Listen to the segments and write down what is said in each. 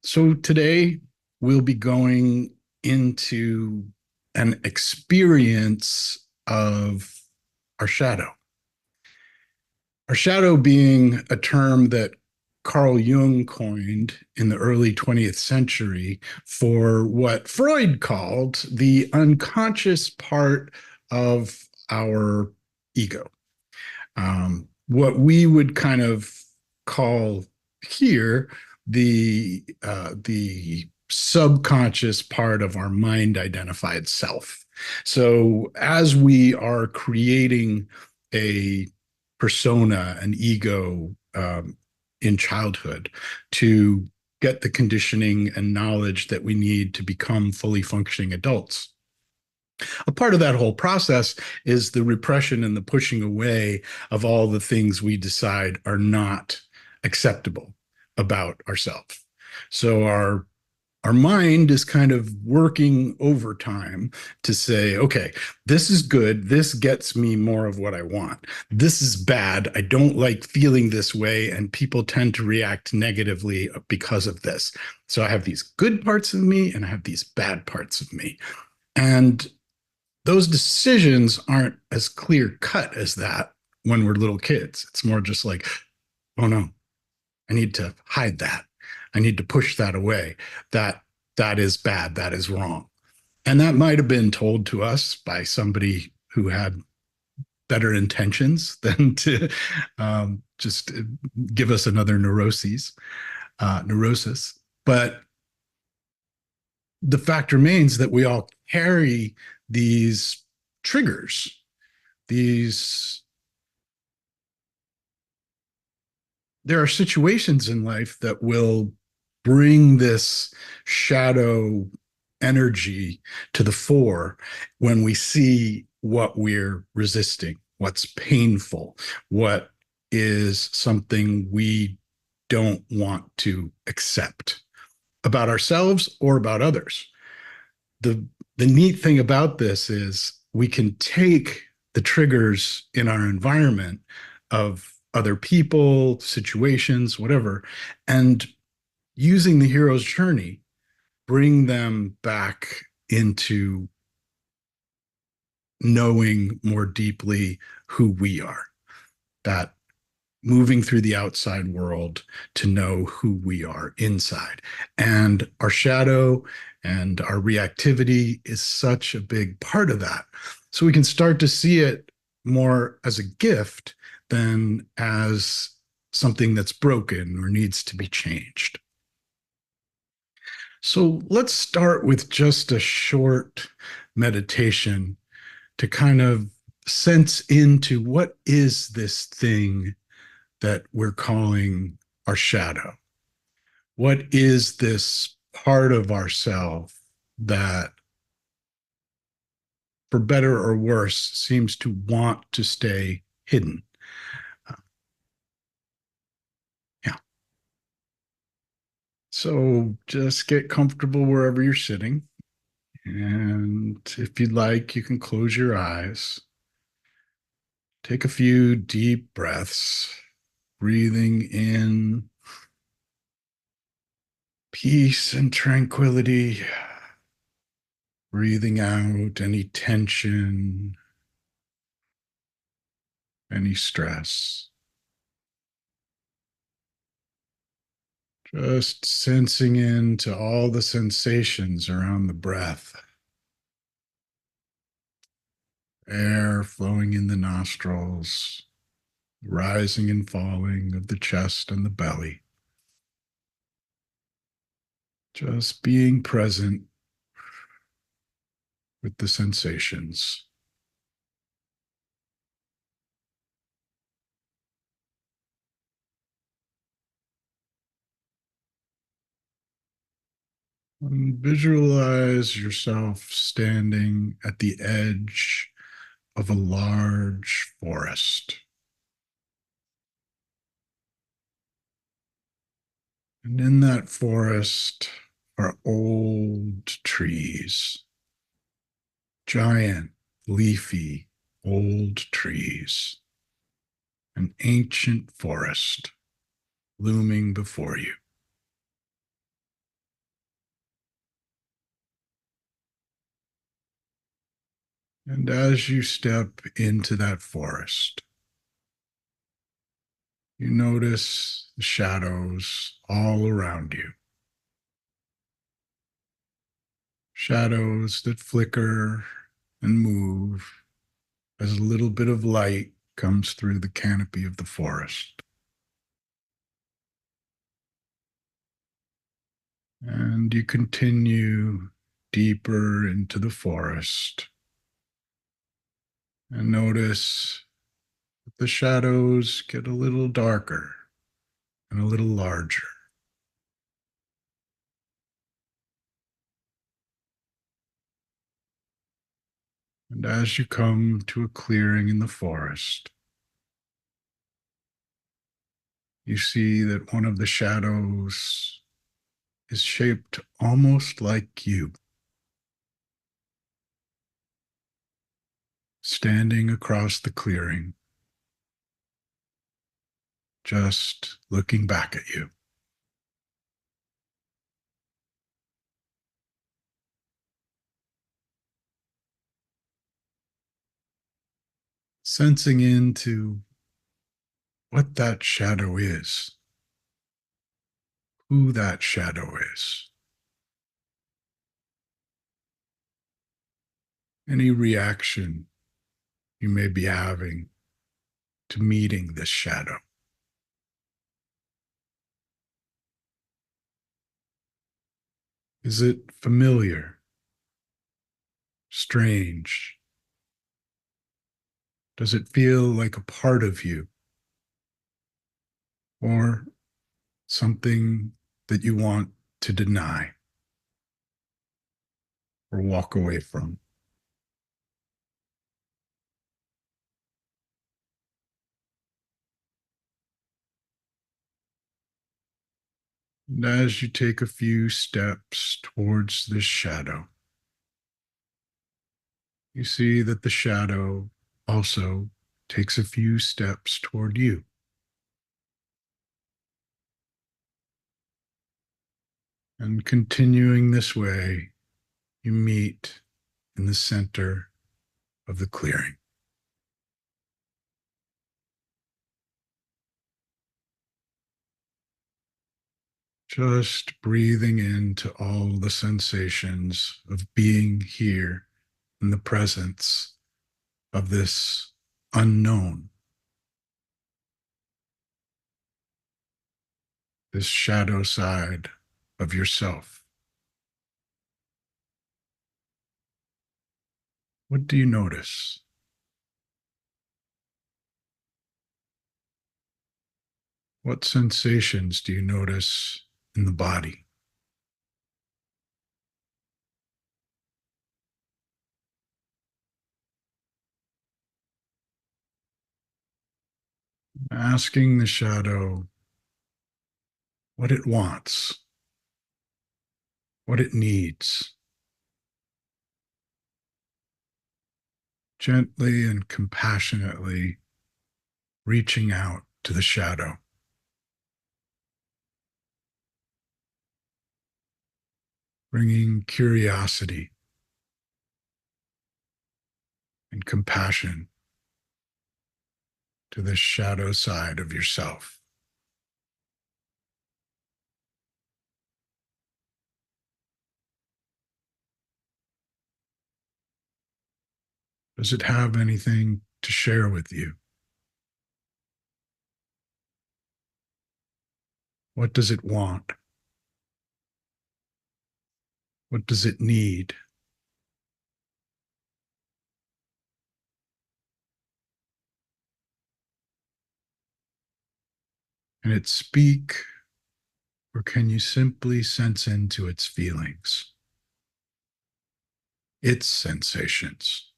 So today we'll be going into an experience of our shadow. Our shadow being a term that Carl Jung coined in the early 20th century for what Freud called the unconscious part of our ego. What we would kind of call here the subconscious part of our mind identified self. So as we are creating a persona, an ego in childhood to get the conditioning and knowledge that we need to become fully functioning adults. A part of that whole process is the repression and the pushing away of all the things we decide are not acceptable about ourselves. So our mind is kind of working overtime to say, okay, this is good. This gets me more of what I want. This is bad. I don't like feeling this way. And people tend to react negatively because of this. So I have these good parts of me and I have these bad parts of me. And those decisions aren't as clear cut as that when we're little kids. It's more just like, oh no, I need to hide that. I need to push that away. That that is bad. That is wrong. And that might have been told to us by somebody who had better intentions than to just give us another neurosis. But the fact remains that we all carry these triggers, these there are situations in life that will bring this shadow energy to the fore when we see what we're resisting, what's painful, what is something we don't want to accept about ourselves or about others. The the neat thing about this is we can take the triggers in our environment of other people, situations, whatever, and using the hero's journey, bring them back into knowing more deeply who we are. That moving through the outside world to know who we are inside. And our shadow and our reactivity is such a big part of that. So we can start to see it more as a gift than as something that's broken or needs to be changed. So let's start with just a short meditation to kind of sense into what is this thing that we're calling our shadow? What is this part of ourself that, for better or worse, seems to want to stay hidden? Uh, yeah. So just get comfortable wherever you're sitting. And if you'd like, you can close your eyes. Take a few deep breaths, breathing in peace and tranquility, breathing out any tension, any stress. Just sensing into all the sensations around the breath. Air flowing in the nostrils, rising and falling of the chest and the belly. Just being present with the sensations. And visualize yourself standing at the edge of a large forest. And in that forest are old trees, giant, leafy, old trees, an ancient forest looming before you. And as you step into that forest, you notice the shadows all around you. Shadows that flicker and move as a little bit of light comes through the canopy of the forest. And you continue deeper into the forest and notice that the shadows get a little darker and a little larger. And as you come to a clearing in the forest, you see that one of the shadows is shaped almost like you, standing across the clearing, just looking back at you. Sensing into what that shadow is, who that shadow is, any reaction you may be having to meeting this shadow. Is it familiar, strange? Does it feel like a part of you or something that you want to deny or walk away from? And as you take a few steps towards this shadow, you see that the shadow also takes a few steps toward you. And continuing this way, you meet in the center of the clearing. Just breathing into all the sensations of being here in the presence of this unknown, this shadow side of yourself. What do you notice? What sensations do you notice in the body? Asking the shadow what it wants, what it needs, gently and compassionately reaching out to the shadow, bringing curiosity and compassion to the shadow side of yourself. Does it have anything to share with you? What does it want? What does it need? Can it speak, or can you simply sense into its feelings, its sensations,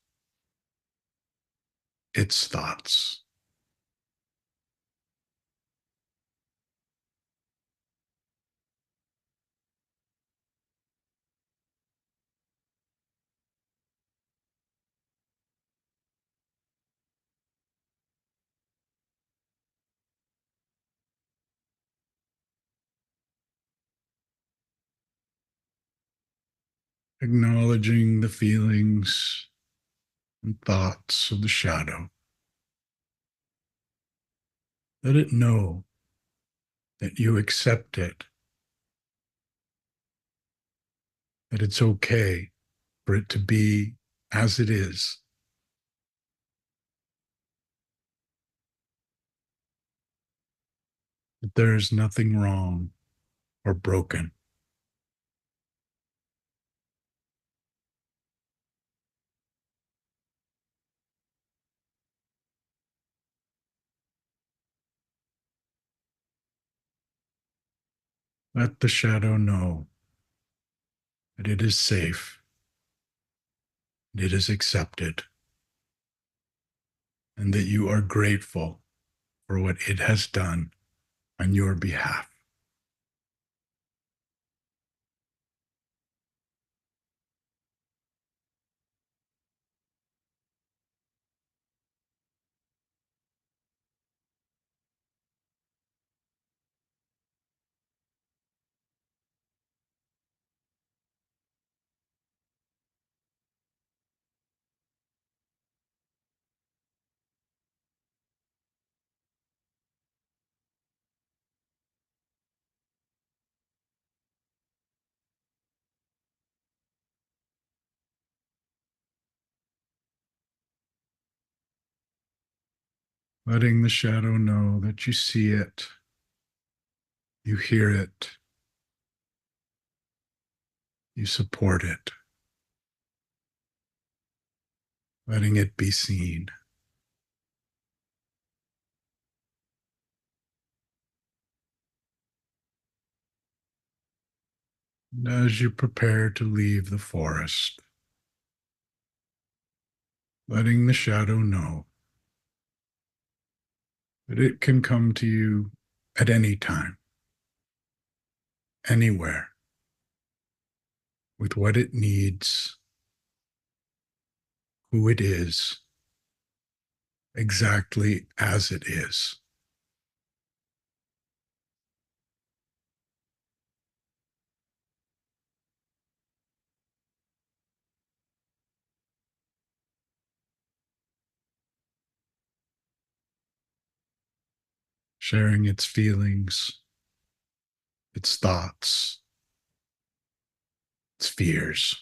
its thoughts? Acknowledging the feelings and thoughts of the shadow. Let it know that you accept it, that it's okay for it to be as it is, that there is nothing wrong or broken. Let the shadow know that it is safe, it is accepted, and that you are grateful for what it has done on your behalf. Letting the shadow know that you see it, you hear it, you support it, letting it be seen. And as you prepare to leave the forest, letting the shadow know that it can come to you at any time, anywhere, with what it needs, who it is, exactly as it is. Sharing its feelings, its thoughts, its fears.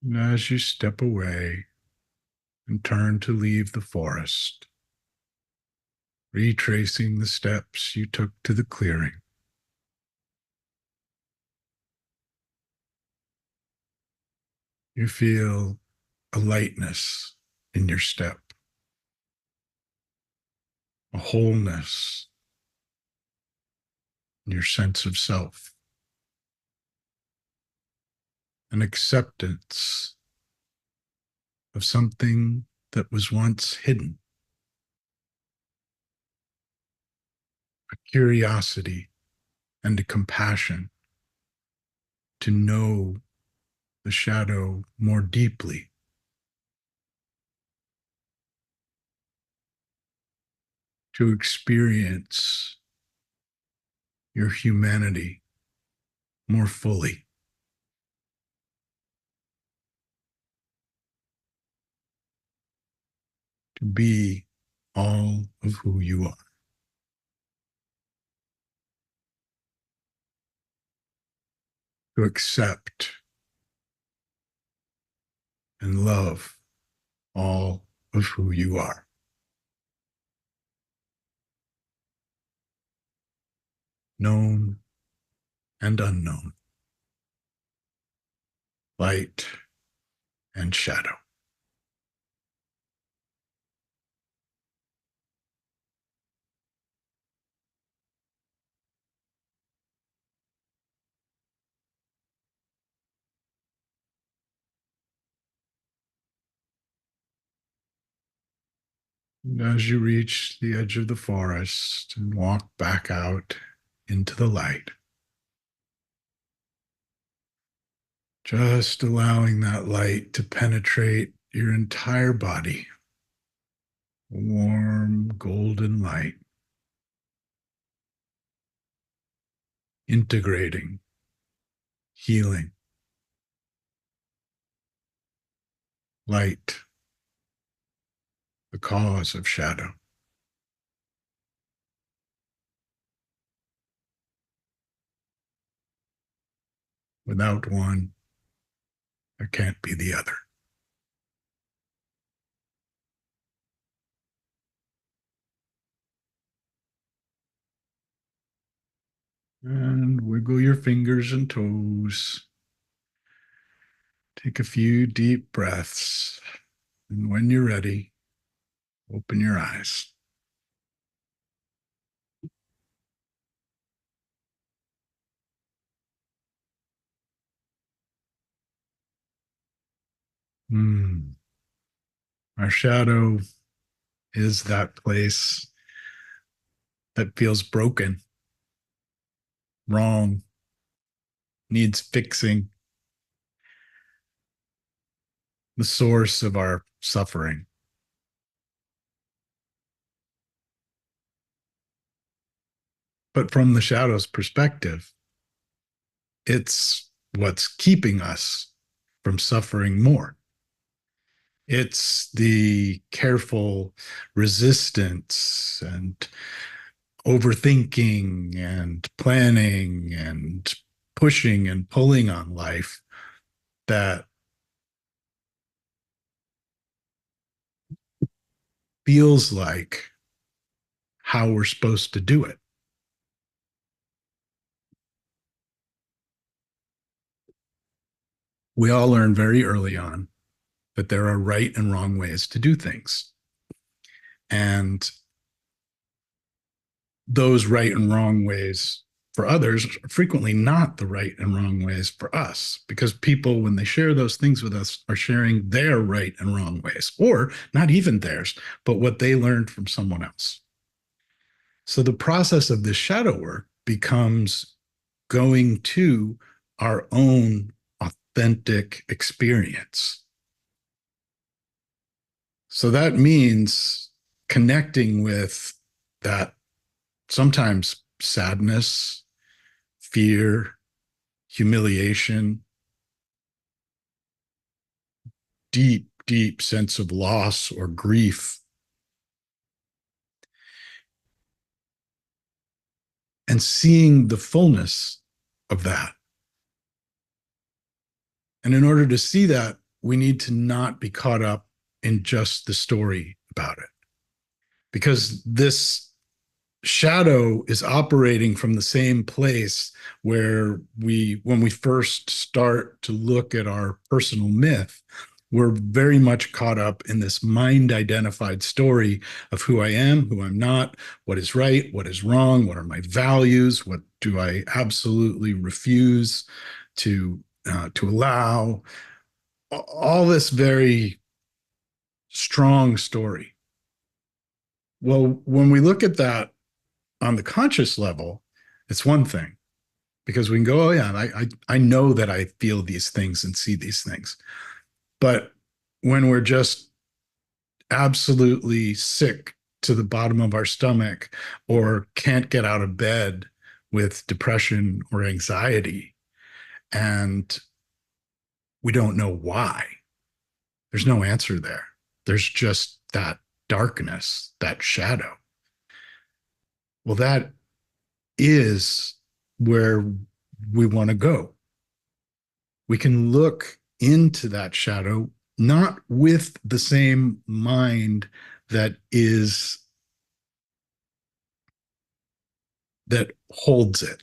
And as you step away and turn to leave the forest, retracing the steps you took to the clearing, you feel a lightness in your step, a wholeness in your sense of self, an acceptance of something that was once hidden, a curiosity and a compassion to know the shadow more deeply, to experience your humanity more fully, to be all of who you are, to accept and love all of who you are, known and unknown, light and shadow. And as you reach the edge of the forest and walk back out into the light, just allowing that light to penetrate your entire body, warm golden light, integrating, healing, light, the cause of shadow. Without one, there can't be the other. And wiggle your fingers and toes. Take a few deep breaths. And when you're ready, open your eyes. Our shadow is that place that feels broken, wrong, needs fixing, the source of our suffering. But from the shadow's perspective, it's what's keeping us from suffering more. It's the careful resistance and overthinking and planning and pushing and pulling on life that feels like how we're supposed to do it. We all learn very early on that there are right and wrong ways to do things. And those right and wrong ways for others are frequently not the right and wrong ways for us, because people, when they share those things with us, are sharing their right and wrong ways, or not even theirs, but what they learned from someone else. So the process of this shadow work becomes going to our own authentic experience. So that means connecting with that sometimes sadness, fear, humiliation, deep, deep sense of loss or grief, and seeing the fullness of that. And in order to see that, we need to not be caught up in just the story about it. Because this shadow is operating from the same place where when we first start to look at our personal myth, we're very much caught up in this mind identified story of who I am, who I'm not, what is right, what is wrong, what are my values, what do I absolutely refuse to allow, all this very strong story. Well, when we look at that on the conscious level, it's one thing, because we can go, oh yeah, I know that I feel these things and see these things. But when we're just absolutely sick to the bottom of our stomach or can't get out of bed with depression or anxiety, and we don't know why, there's no answer there. There's just that darkness, that shadow. Well, that is where we want to go. We can look into that shadow, not with the same mind that is that holds it,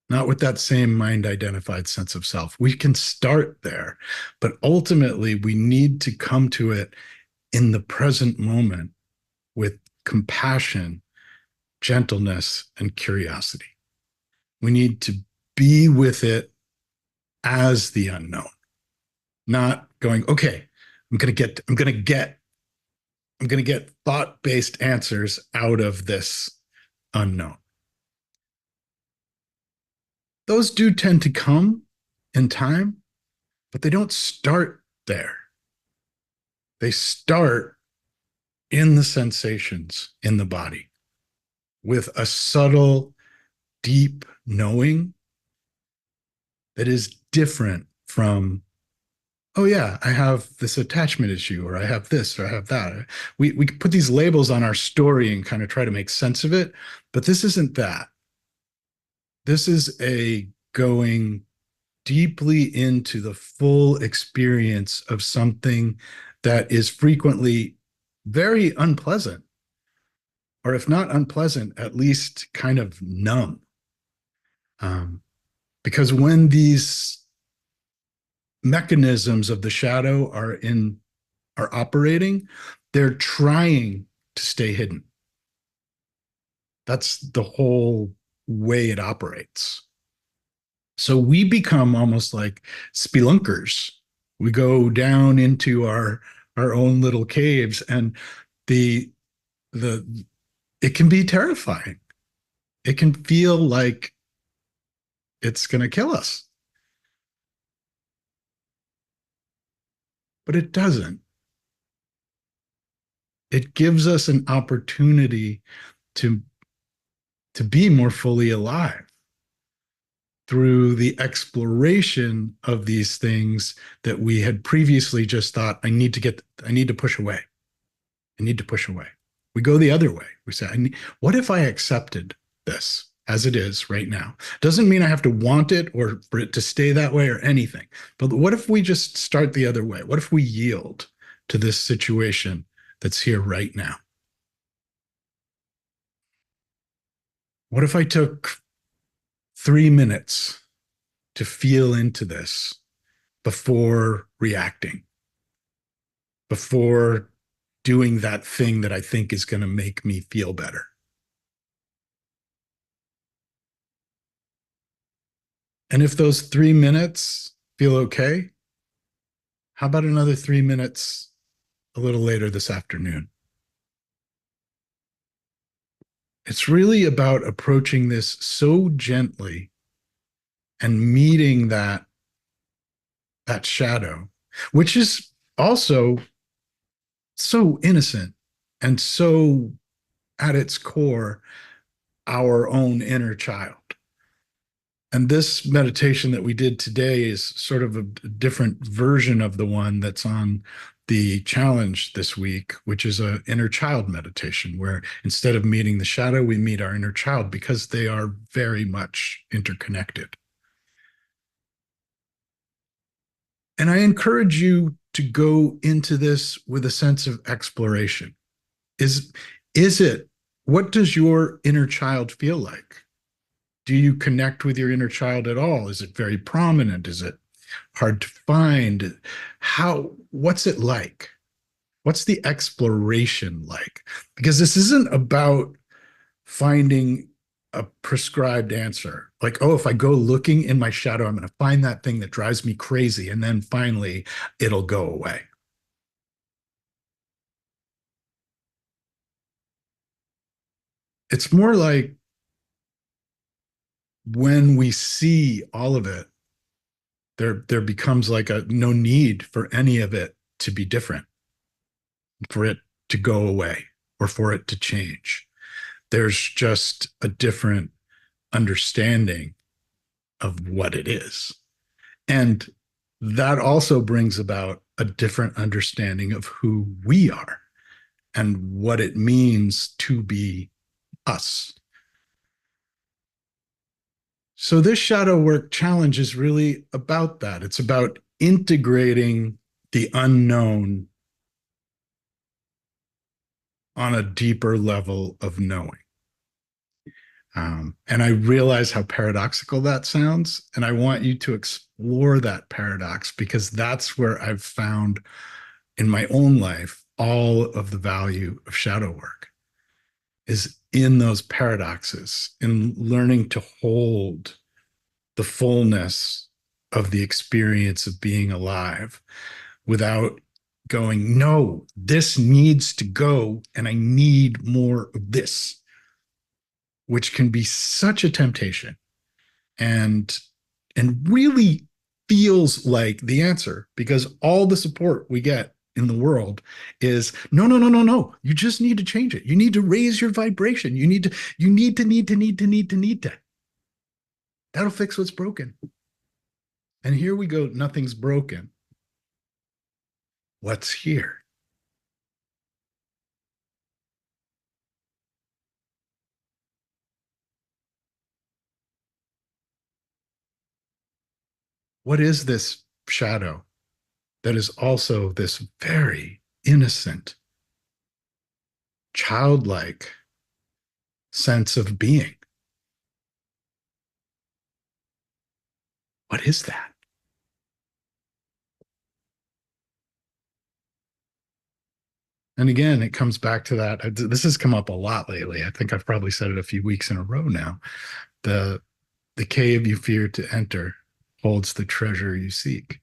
not with that same mind identified sense of self. We can start there, but ultimately we need to come to it in the present moment with compassion, gentleness, and curiosity. We need to be with it as the unknown, not going, okay, I'm going to get thought-based answers out of this unknown. Those do tend to come in time, but they don't start there. They start in the sensations in the body with a subtle, deep knowing that is different from, oh yeah, I have this attachment issue, or I have this, or I have that. We put these labels on our story and kind of try to make sense of it, but this isn't that. This is a going deeply into the full experience of something that is frequently very unpleasant, or if not unpleasant, at least kind of numb. Um, because when these mechanisms of the shadow are operating, they're trying to stay hidden. That's the whole way it operates. So we become almost like spelunkers. We go down into our own little caves, and the the it can be terrifying. It can feel like it's going to kill us, but it doesn't. It gives us an opportunity to be more fully alive through the exploration of these things that we had previously just thought, I need to push away. I need to push away. We go the other way. We say, what if I accepted this as it is right now? Doesn't mean I have to want it or for it to stay that way or anything. But what if we just start the other way? What if we yield to this situation that's here right now? What if I took 3 minutes to feel into this before reacting, before doing that thing that I think is going to make me feel better? And if those 3 minutes feel okay, how about another 3 minutes a little later this afternoon? It's really about approaching this so gently and meeting that shadow, which is also so innocent and so at its core our own inner child. And this meditation that we did today is sort of a different version of the one that's on the challenge this week, which is an inner child meditation, where instead of meeting the shadow, we meet our inner child, because they are very much interconnected. And I encourage you to go into this with a sense of exploration. Is, is it, what does your inner child feel like? Do you connect with your inner child at all? Is it very prominent? Is it hard to find? What's it like? What's the exploration like? Because this isn't about finding a prescribed answer. Like, oh, if I go looking in my shadow, I'm going to find that thing that drives me crazy. And then finally, it'll go away. It's more like when we see all of it, there becomes like a no need for any of it to be different, for it to go away or for it to change. There's just a different understanding of what it is. And that also brings about a different understanding of who we are and what it means to be us. So, this shadow work challenge is really about that. It's about integrating the unknown on a deeper level of knowing. And I realize how paradoxical that sounds. And I want you to explore that paradox, because that's where I've found in my own life all of the value of shadow work, is in those paradoxes, in learning to hold the fullness of the experience of being alive without going, no, this needs to go and I need more of this, which can be such a temptation, and really feels like the answer, because all the support we get in the world is no, no, no, no, no. You just need to change it. You need to raise your vibration. You need to. That'll fix what's broken. And here we go. Nothing's broken. What's here? What is this shadow that is also this very innocent, childlike sense of being? What is that? And again, it comes back to that. This has come up a lot lately. I think I've probably said it a few weeks in a row now. The the cave you fear to enter holds the treasure you seek.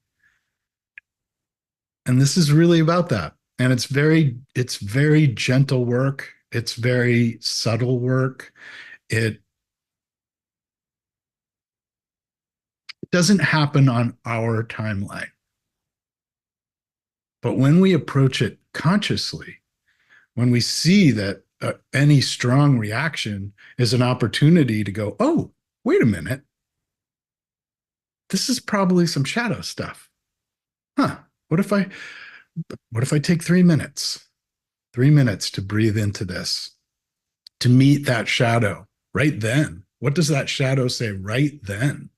And this is really about that. And it's very gentle work. It's very subtle work. It doesn't happen on our timeline. But when we approach it consciously, when we see that any strong reaction is an opportunity to go, oh, wait a minute, this is probably some shadow stuff. Huh? What if I what if I take 3 minutes? 3 minutes to breathe into this, to meet that shadow right then. What does that shadow say right then?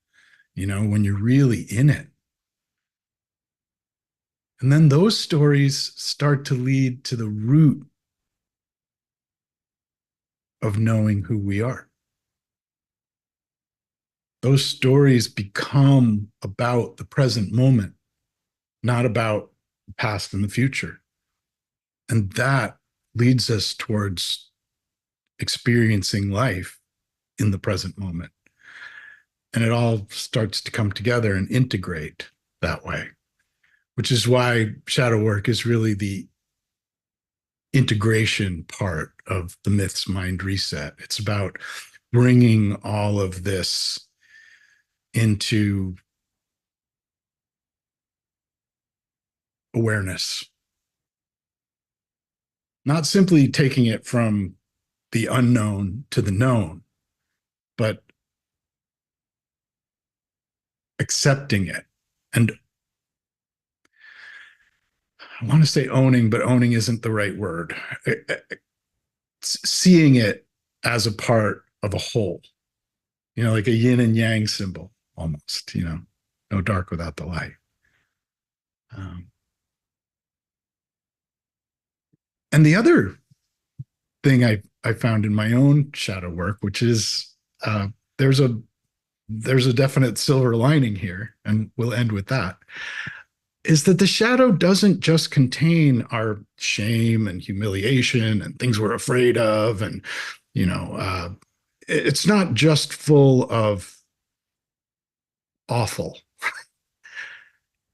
When you're really in it. And then those stories start to lead to the root of knowing who we are. Those stories become about the present moment, not about the past and the future. And that leads us towards experiencing life in the present moment. And it all starts to come together and integrate that way, which is why shadow work is really the integration part of the myth's mind reset. It's about bringing all of this into awareness, not simply taking it from the unknown to the known, but accepting it. And I want to say owning, but owning isn't the right word. Seeing it as a part of a whole, like a yin and yang symbol almost, no dark without the light. Um, and the other thing I found in my own shadow work, which is there's a there's a definite silver lining here, and we'll end with that, is that the shadow doesn't just contain our shame and humiliation and things we're afraid of, and it's not just full of awful.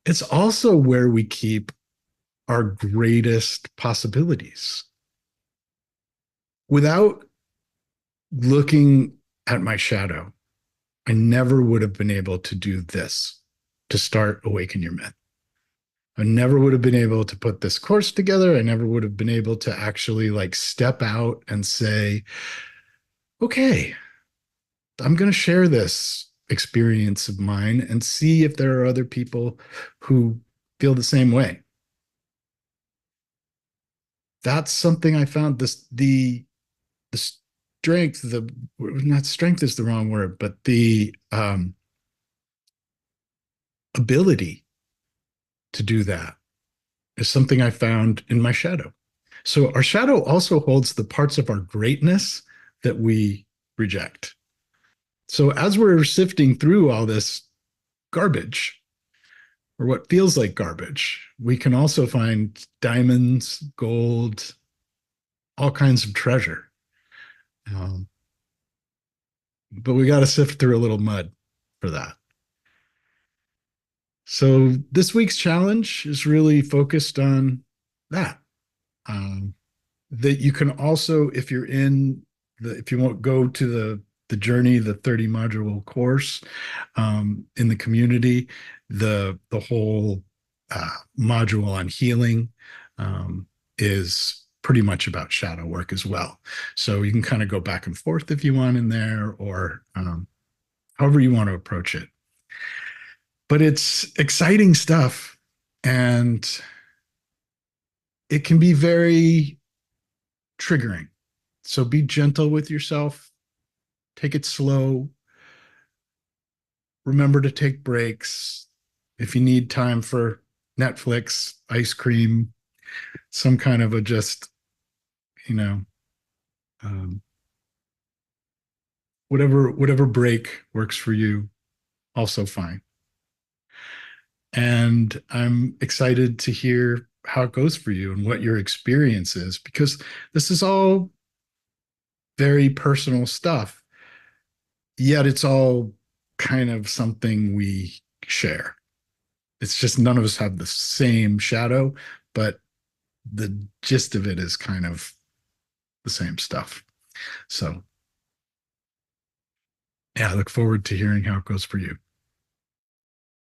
It's also where we keep our greatest possibilities. Without looking at my shadow, I never would have been able to do this, to start Awaken Your Myth. I never would have been able to put this course together. I never would have been able to actually step out and say, okay, I'm going to share this experience of mine and see if there are other people who feel the same way. That's something I found the strength, the not strength is the wrong word, but the ability to do that is something I found in my shadow. So our shadow also holds the parts of our greatness that we reject. So as we're sifting through all this garbage, or what feels like garbage, we can also find diamonds, gold, all kinds of treasure. Um, but we got to sift through a little mud for that. So this week's challenge is really focused on that. Um, that you can also, if you're if you won't go to the journey, the 30 module course, in the community, the whole module on healing um, is pretty much about shadow work as well. So you can kind of go back and forth if you want in there, or however you want to approach it. But it's exciting stuff, and it can be very triggering. So be gentle with yourself, take it slow, remember to take breaks. If you need time for Netflix, ice cream, some kind of a just, you know, um, whatever break works for you, also fine. And I'm excited to hear how it goes for you and what your experience is, because this is all very personal stuff, yet it's all kind of something we share. It's just none of us have the same shadow, but the gist of it is kind of the same stuff. So, yeah, I look forward to hearing how it goes for you.